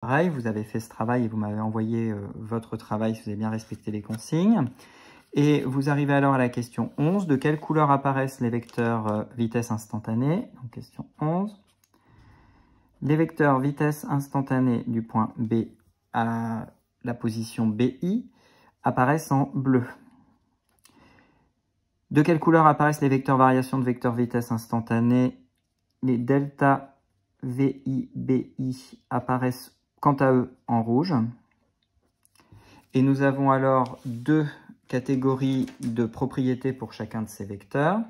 Pareil, vous avez fait ce travail et vous m'avez envoyé votre travail si vous avez bien respecté les consignes. Et vous arrivez alors à la question 11. De quelle couleur apparaissent les vecteurs vitesse instantanée? Donc question 11. Les vecteurs vitesse instantanée du point B à la position BI apparaissent en bleu. De quelle couleur apparaissent les vecteurs variation de vecteurs vitesse instantanée? Les delta VI, BI apparaissent quant à eux en rouge. Et nous avons alors deux catégories de propriétés pour chacun de ces vecteurs.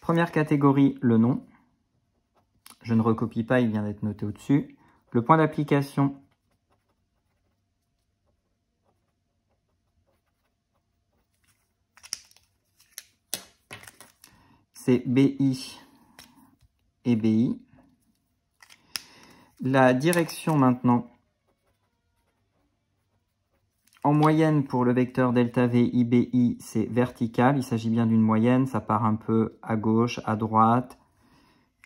Première catégorie, le nom. Je ne recopie pas, il vient d'être noté au-dessus. Le point d'application. C'est BI et BI. La direction maintenant. En moyenne, pour le vecteur delta VI, BI, c'est vertical. Il s'agit bien d'une moyenne. Ça part un peu à gauche, à droite,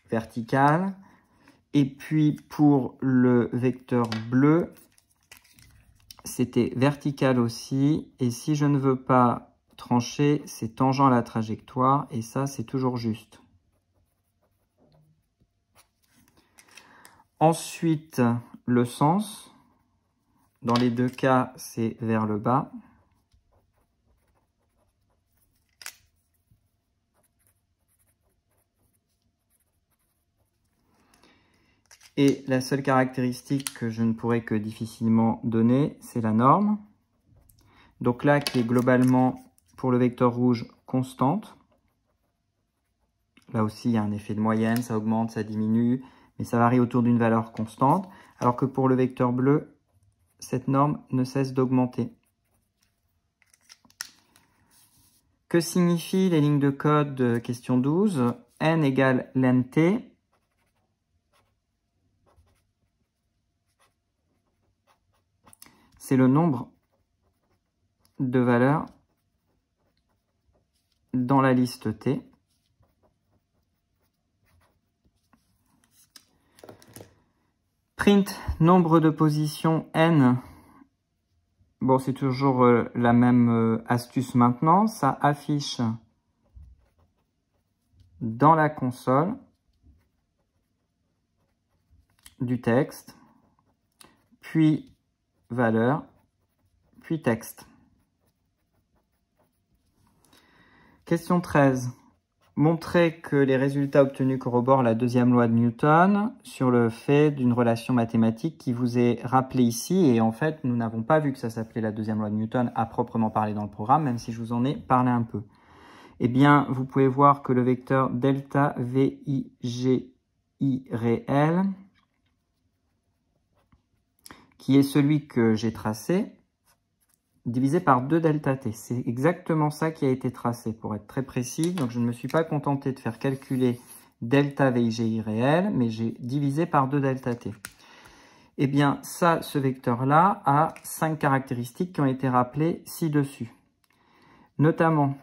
vertical. Et puis, pour le vecteur bleu, c'était vertical aussi. Et si je ne veux pas trancher, c'est tangent à la trajectoire. Et ça, c'est toujours juste. Ensuite, le sens. Dans les deux cas, c'est vers le bas. Et la seule caractéristique que je ne pourrais que difficilement donner, c'est la norme. Donc là, qui est globalement, pour le vecteur rouge, constante. Là aussi, il y a un effet de moyenne, ça augmente, ça diminue, mais ça varie autour d'une valeur constante. Alors que pour le vecteur bleu, cette norme ne cesse d'augmenter. Que signifient les lignes de code de question 12? N égale ln(t). C'est le nombre de valeurs dans la liste T. Print nombre de positions n. Bon, c'est toujours la même astuce maintenant. Ça affiche dans la console du texte, puis valeur, puis texte. Question 13. Montrer que les résultats obtenus corroborent la deuxième loi de Newton sur le fait d'une relation mathématique qui vous est rappelée ici. Et en fait, nous n'avons pas vu que ça s'appelait la deuxième loi de Newton à proprement parler dans le programme, même si je vous en ai parlé un peu. Eh bien, vous pouvez voir que le vecteur delta VIGI réel, qui est celui que j'ai tracé, divisé par 2 delta t. C'est exactement ça qui a été tracé, pour être très précis. Donc, je ne me suis pas contenté de faire calculer delta VIGI réel, mais j'ai divisé par 2 delta t. Eh bien, ça, ce vecteur-là, a 5 caractéristiques qui ont été rappelées ci-dessus. Notamment,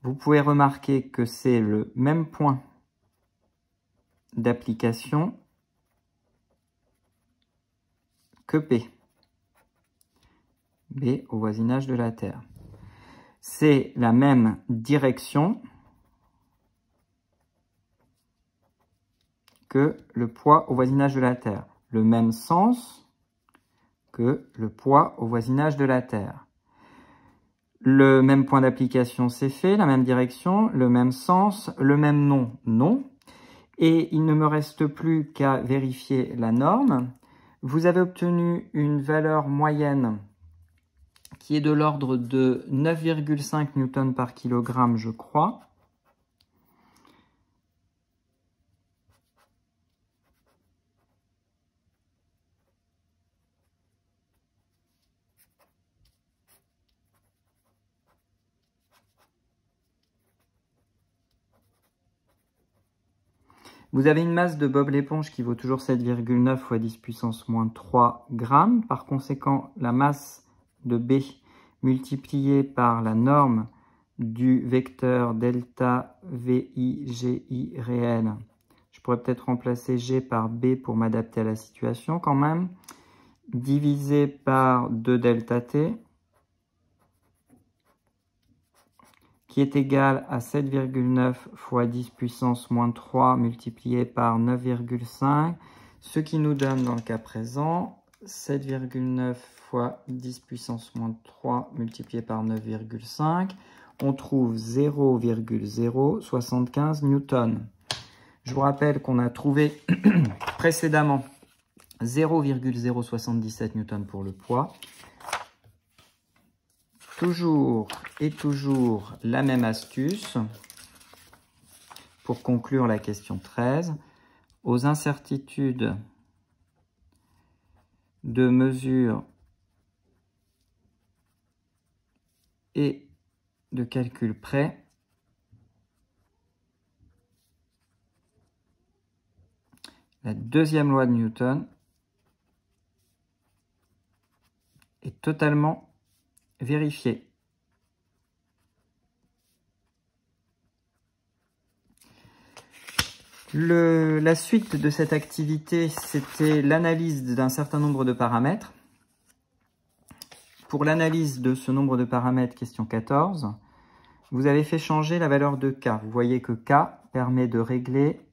vous pouvez remarquer que c'est le même point d'application que P. B au voisinage de la Terre. C'est la même direction que le poids au voisinage de la Terre. Le même sens que le poids au voisinage de la Terre. Le même point d'application, c'est fait, la même direction, le même sens, le même nom, non. Et il ne me reste plus qu'à vérifier la norme. Vous avez obtenu une valeur moyenne qui est de l'ordre de 9,5 newtons par kilogramme, je crois. Vous avez une masse de Bob l'éponge qui vaut toujours 7,9 fois 10 puissance moins 3 grammes. Par conséquent, la masse de B multiplié par la norme du vecteur delta VI réel. Je pourrais peut-être remplacer G par B pour m'adapter à la situation quand même. Divisé par 2 delta T, qui est égal à 7,9 fois 10 puissance moins 3 multiplié par 9,5, ce qui nous donne dans le cas présent 7,9 fois 10 puissance moins 3 multiplié par 9,5. On trouve 0,075 newtons. Je vous rappelle qu'on a trouvé précédemment 0,077 newtons pour le poids. Toujours et toujours la même astuce pour conclure la question 13. Aux incertitudes de mesure et de calcul près, la deuxième loi de Newton est totalement vérifiée. La suite de cette activité, c'était l'analyse d'un certain nombre de paramètres. Pour l'analyse de ce nombre de paramètres, question 14, vous avez fait changer la valeur de K. Vous voyez que K permet de régler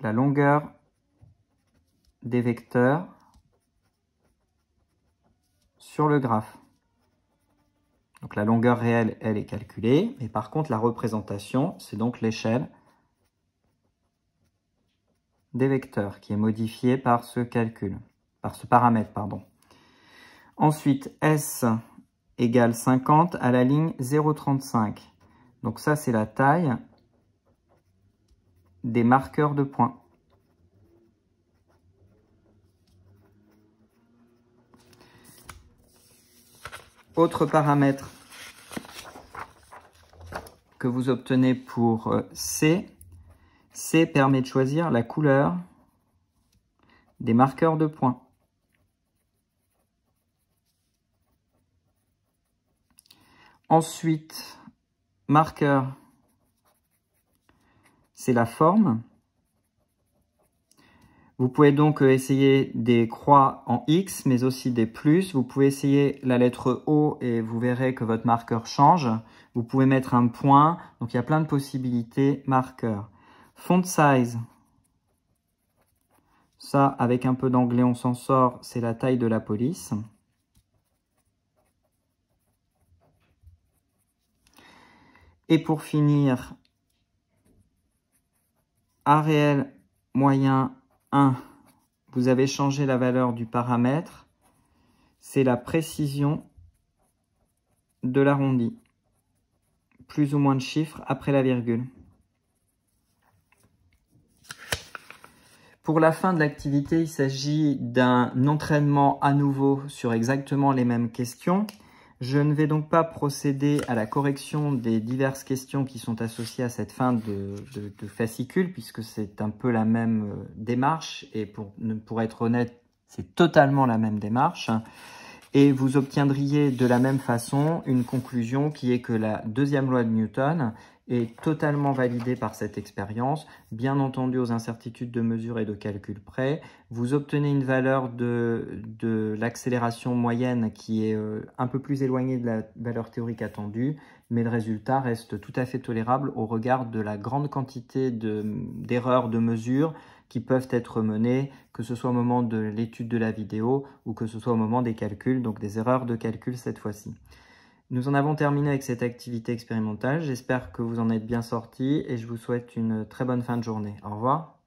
la longueur des vecteurs sur le graphe. Donc la longueur réelle, elle est calculée, mais par contre la représentation, c'est donc l'échelle des vecteurs qui est modifiée par ce calcul, par ce paramètre, pardon. Ensuite, S égale 50 à la ligne 0,35. Donc ça, c'est la taille des marqueurs de points. Autre paramètre que vous obtenez pour C, C permet de choisir la couleur des marqueurs de points. Ensuite, marqueur, c'est la forme. Vous pouvez donc essayer des croix en X, mais aussi des plus. Vous pouvez essayer la lettre O et vous verrez que votre marqueur change. Vous pouvez mettre un point. Donc, il y a plein de possibilités marqueurs. Font size. Ça, avec un peu d'anglais, on s'en sort. C'est la taille de la police. Et pour finir, A réel moyen 1, vous avez changé la valeur du paramètre, c'est la précision de l'arrondi. Plus ou moins de chiffres après la virgule. Pour la fin de l'activité, il s'agit d'un entraînement à nouveau sur exactement les mêmes questions. Je ne vais donc pas procéder à la correction des diverses questions qui sont associées à cette fin de fascicule, puisque c'est un peu la même démarche, et pour être honnête, c'est totalement la même démarche. Et vous obtiendriez de la même façon une conclusion qui est que la deuxième loi de Newton est totalement validée par cette expérience. Bien entendu, aux incertitudes de mesure et de calcul près, vous obtenez une valeur de l'accélération moyenne qui est un peu plus éloignée de la valeur théorique attendue, mais le résultat reste tout à fait tolérable au regard de la grande quantité d'erreurs de mesure qui peuvent être menées, que ce soit au moment de l'étude de la vidéo ou que ce soit au moment des calculs, donc des erreurs de calcul cette fois-ci. Nous en avons terminé avec cette activité expérimentale. J'espère que vous en êtes bien sortis et je vous souhaite une très bonne fin de journée. Au revoir.